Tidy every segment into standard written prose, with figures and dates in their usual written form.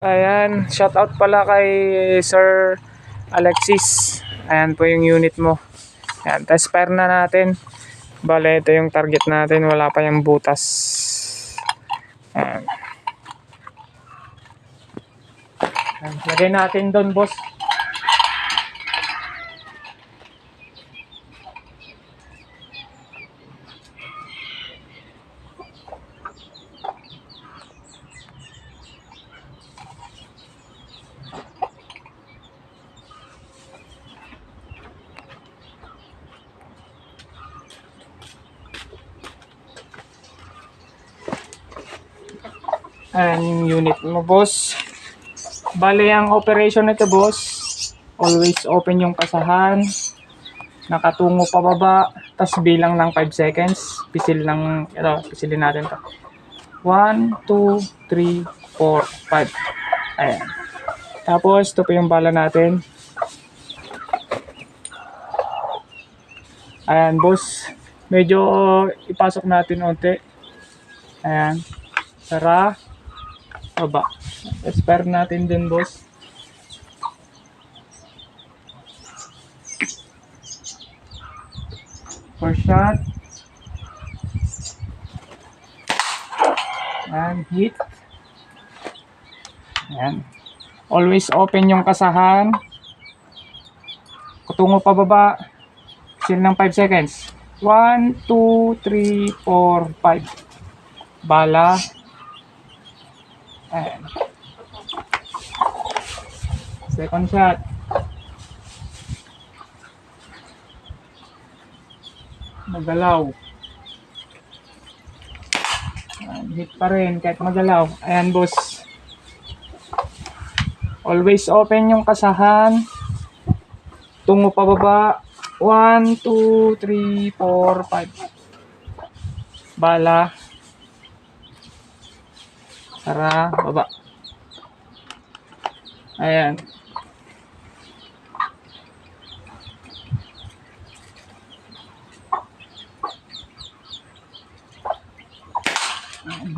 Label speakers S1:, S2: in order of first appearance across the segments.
S1: Ayan, shout out pala kay Sir Alexis. Ayan po yung unit mo. Ayan, test fire na natin. Bale, ito yung target natin. Wala pa yung butas. Ayan. Ayan, lagay natin doon, boss. Ayan yung unit mo, boss. Bale, ang operation nito, boss, always open yung kasahan, nakatungo pababa, tas bilang ng 5 seconds. Pisilin natin to. 1, 2, 3, 4, 5. Ayan. Tapos, ito po yung bala natin. Ayan, boss. Medyo ipasok natin unti. Ayan. Tara. Baba. Spare natin din, boss. First shot. And hit. Ayan. Always open yung kasahan. Kutungo pababa. Seal ng 5 seconds. 1, 2, 3, 4, 5. Bala. Ayan. Second shot. Magalaw. Ayan, hit pa rin kahit magalaw. Ayan, boss. Always open yung kasahan. Tungo pababa. 1, 2, 3, 4, 5. Bala. Tara, baba. Ayan.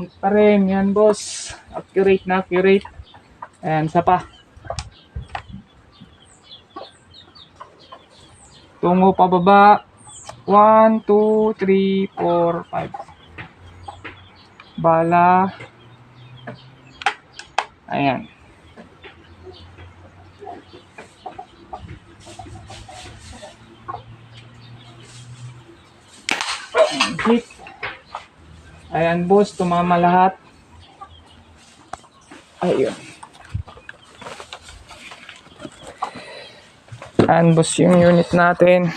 S1: Hit pa rin. Yan, boss. Accurate na accurate. Ayan, isa pa. Tungo pababa. 1, 2, 3, 4, 5. Bala. Ayan. Hit. Ayan, boss. Tumama lahat. Ayun. Ayan, boss, yung unit natin.